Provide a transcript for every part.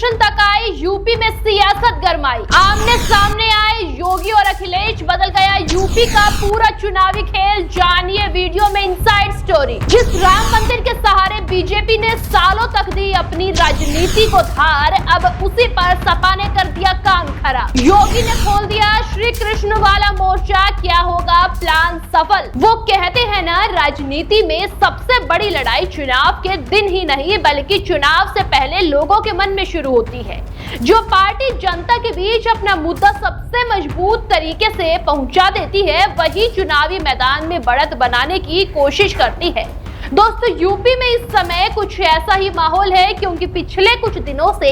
कृष्ण तक आए, यूपी में सियासत गरमाई, आमने सामने आए योगी और अखिलेश, बदल गया यूपी का पूरा चुनावी खेल। जानिए वीडियो में इनसाइड स्टोरी। जिस राम मंदिर के सहारे बीजेपी ने सालों तक दी अपनी राजनीति को धार, अब उसी पर सपा ने कर दिया काम खराब। योगी ने खोल दिया श्री कृष्ण वाला मोर्चा, क्या होगा प्लान सफल। वो कहते हैं ना, राजनीति में सबसे बड़ी लड़ाई चुनाव के दिन ही नहीं बल्कि चुनाव से पहले लोगों के मन में शुरू होती है। जो पार्टी जनता के बीच अपना मुद्दा सबसे मजबूत तरीके से पहुंचा देती है, वही चुनावी मैदान में बढ़त बनाने की कोशिश करती है। दोस्तों, यूपी में इस समय कुछ ऐसा ही माहौल है, क्योंकि पिछले कुछ दिनों से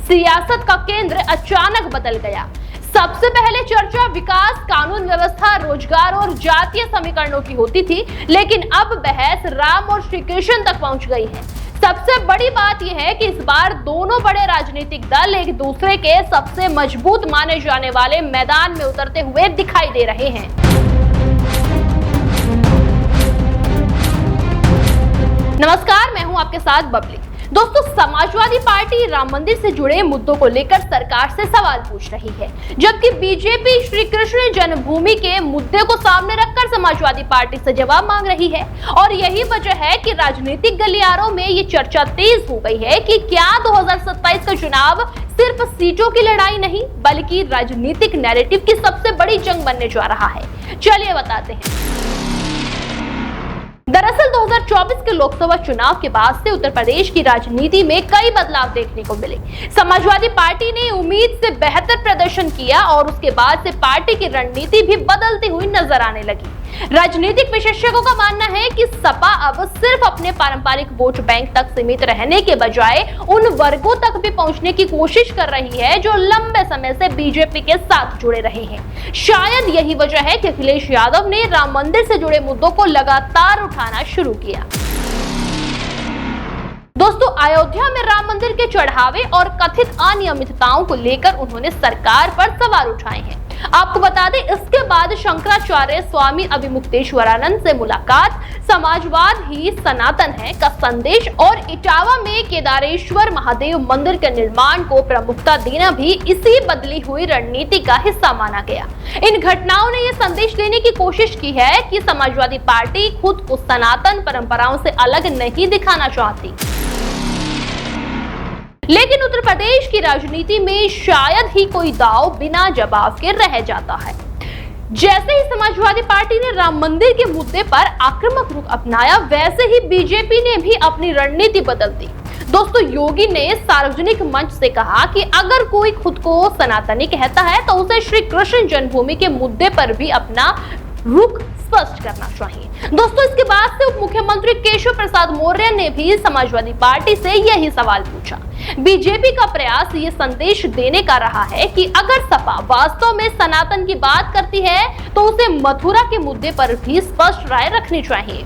सियासत का केंद्र अचानक बदल गया। सबसे पहले चर्चा विकास, कानून व्यवस्था, रोजगार और जातीय समीकरणों की होती थी, लेकिन अब बहस राम और श्री कृष्ण तक पहुंच गई है। सबसे बड़ी बात यह है कि इस बार दोनों बड़े राजनीतिक दल एक दूसरे के सबसे मजबूत माने जाने वाले मैदान में उतरते हुए दिखाई दे रहे हैं। नमस्कार, मैं हूं आपके साथ बबली। दोस्तों, समाजवादी पार्टी राम मंदिर से जुड़े मुद्दों को लेकर सरकार से सवाल पूछ रही है, जबकि बीजेपी श्री कृष्ण जन्मभूमि के मुद्दे को सामने रखकर समाजवादी पार्टी से जवाब मांग रही है। और यही वजह है कि राजनीतिक गलियारों में ये चर्चा तेज हो गई है कि क्या 2027 का चुनाव सिर्फ सीटों की लड़ाई नहीं बल्कि राजनीतिक नैरेटिव की सबसे बड़ी जंग बनने जा रहा है। चलिए बताते हैं। दरअसल 2024 के लोकसभा चुनाव के बाद से उत्तर प्रदेश की राजनीति में कई बदलाव देखने को मिले। समाजवादी पार्टी ने उम्मीद से बेहतर प्रदर्शन किया और उसके बाद से पार्टी की रणनीति भी बदलती हुई नजर आने लगी। राजनीतिक विशेषज्ञों का मानना है कि सपा अब सिर्फ अपने पारंपरिक वोट बैंक तक सीमित रहने के बजाय उन वर्गों तक भी पहुंचने की कोशिश कर रही है जो लंबे समय से बीजेपी के साथ जुड़े रहे हैं। शायद यही वजह है कि अखिलेश यादव ने राम मंदिर से जुड़े मुद्दों को लगातार उठाना शुरू किया। दोस्तों, अयोध्या में राम मंदिर के चढ़ावे और कथित अनियमितताओं को लेकर उन्होंने सरकार पर सवाल उठाए हैं। आपको बता दें, इसके बाद शंकराचार्य स्वामी अभिमुक्तेश्वरानंद से मुलाकात, समाजवाद ही सनातन है का संदेश और इटावा में केदारेश्वर महादेव मंदिर के निर्माण को प्रमुखता देना भी इसी बदली हुई रणनीति का हिस्सा माना गया। इन घटनाओं ने यह संदेश देने की कोशिश की है कि समाजवादी पार्टी खुद को सनातन परंपराओं से अलग नहीं दिखाना चाहती। लेकिन उत्तर प्रदेश की राजनीति में शायद ही कोई दांव बिना जवाब के रह जाता है। जैसे ही समाजवादी पार्टी ने राम मंदिर के मुद्दे पर आक्रामक रुख अपनाया, वैसे ही बीजेपी ने भी अपनी रणनीति बदल दी। दोस्तों, योगी ने सार्वजनिक मंच से कहा कि अगर कोई खुद को सनातनी कहता है तो उसे श्री कृष्ण जन्मभूमि के मुद्दे पर भी अपना रुख स्पष्ट करना चाहिए। दोस्तों, इसके बाद से उप मुख्यमंत्री केशव प्रसाद मौर्य ने भी समाजवादी पार्टी से यही सवाल पूछा। बीजेपी का प्रयास ये संदेश देने का रहा है कि अगर सपा वास्तव में सनातन की बात करती है तो उसे मथुरा के मुद्दे पर भी स्पष्ट राय रखनी चाहिए।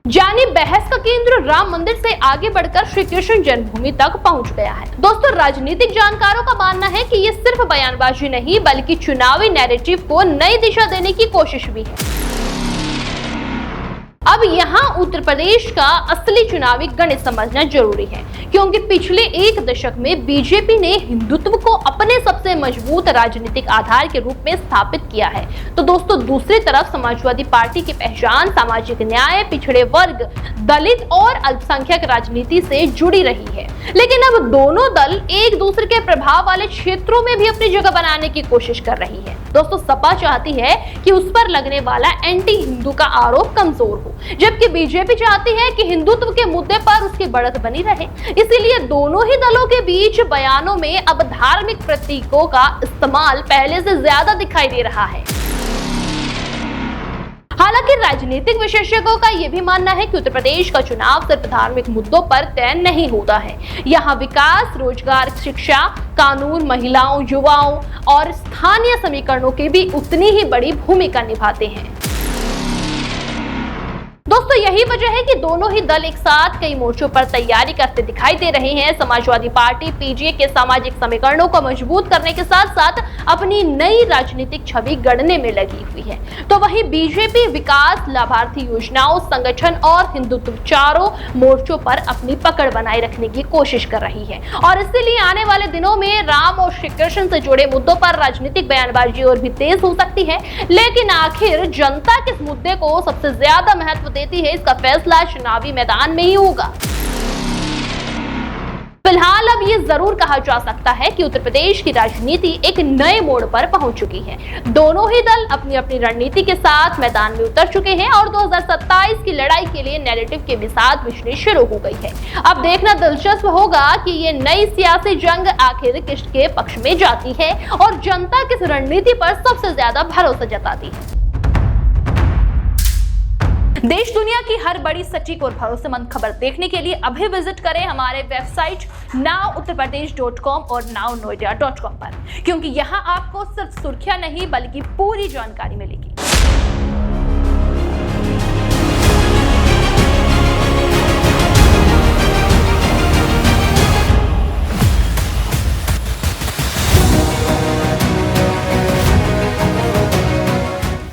जानी बहस का केंद्र राम मंदिर से आगे बढ़कर श्री कृष्ण जन्मभूमि तक पहुंच गया है। दोस्तों, राजनीतिक जानकारों का मानना है कि ये सिर्फ बयानबाजी नहीं बल्कि चुनावी नैरेटिव को नई दिशा देने की कोशिश भी है। अब यहाँ उत्तर प्रदेश का असली चुनावी गणित समझना जरूरी है, क्योंकि पिछले एक दशक में बीजेपी ने हिंदुत्व को अपने सबसे मजबूत राजनीतिक आधार के रूप में स्थापित किया है। तो दोस्तों, दूसरी तरफ समाजवादी पार्टी की पहचान सामाजिक न्याय, पिछड़े वर्ग, दलित और अल्पसंख्यक राजनीति से जुड़ी रही है। लेकिन अब दोनों दल एक दूसरे के प्रभाव वाले क्षेत्रों में भी अपनी जगह बनाने की कोशिश कर रही है। दोस्तों, सपा चाहती है कि उस पर लगने वाला एंटी हिंदू का आरोप कमजोर हो, जबकि बीजेपी चाहती है कि हिंदुत्व के मुद्दे पर उसकी बढ़त बनी रहे। इसीलिए दोनों ही दलों के बीच बयानों में अब धार्मिक प्रतीकों का इस्तेमाल पहले से ज्यादा दिखाई दे रहा है। हालांकि राजनीतिक विशेषज्ञों का यह भी मानना है कि उत्तर प्रदेश का चुनाव सिर्फ धार्मिक मुद्दों पर तय नहीं होता है। यहाँ विकास, रोजगार, शिक्षा, कानून, महिलाओं, युवाओं और स्थानीय समीकरणों की भी उतनी ही बड़ी भूमिका निभाते हैं। दोस्तों यही वजह है कि दोनों ही दल एक साथ कई मोर्चों पर तैयारी करते दिखाई दे रहे हैं। समाजवादी पार्टी पीजीए के सामाजिक समीकरणों को मजबूत करने के साथ साथ अपनी नई राजनीतिक छवि गढ़ने में लगी हुई है, तो वहीं बीजेपी विकास, लाभार्थी योजनाओं, संगठन और हिंदुत्व चारों मोर्चों पर अपनी पकड़ बनाए रखने की कोशिश कर रही है। और इसीलिए आने वाले दिनों में राम और श्री कृष्ण से जुड़े मुद्दों पर राजनीतिक बयानबाजी और भी तेज हो सकती है। लेकिन आखिर जनता किस मुद्दे को सबसे ज्यादा महत्व देती है, इसका फैसला चुनावी मैदान में ही होगा। फिलहाल अब ये जरूर कहा जा सकता है कि उत्तर प्रदेश की राजनीति एक नए मोड़ पर पहुंच चुकी है। दोनों ही दल अपनी अपनी रणनीति के साथ मैदान में उतर चुके हैं और 2027 की लड़ाई के लिए नैरेटिव के बिसात बिछनी शुरू हो गई है। अब देखना दिलचस्प होगा कि ये नई सियासी जंग आखिर किसके पक्ष में जाती है और जनता किस रणनीति पर सबसे ज्यादा भरोसा जताती है। देश दुनिया की हर बड़ी, सटीक और भरोसेमंद खबर देखने के लिए अभी विजिट करें हमारे वेबसाइट nowuttarpradesh.com और nownoida.com पर, क्योंकि यहाँ आपको सिर्फ सुर्खियां नहीं बल्कि पूरी जानकारी मिलेगी।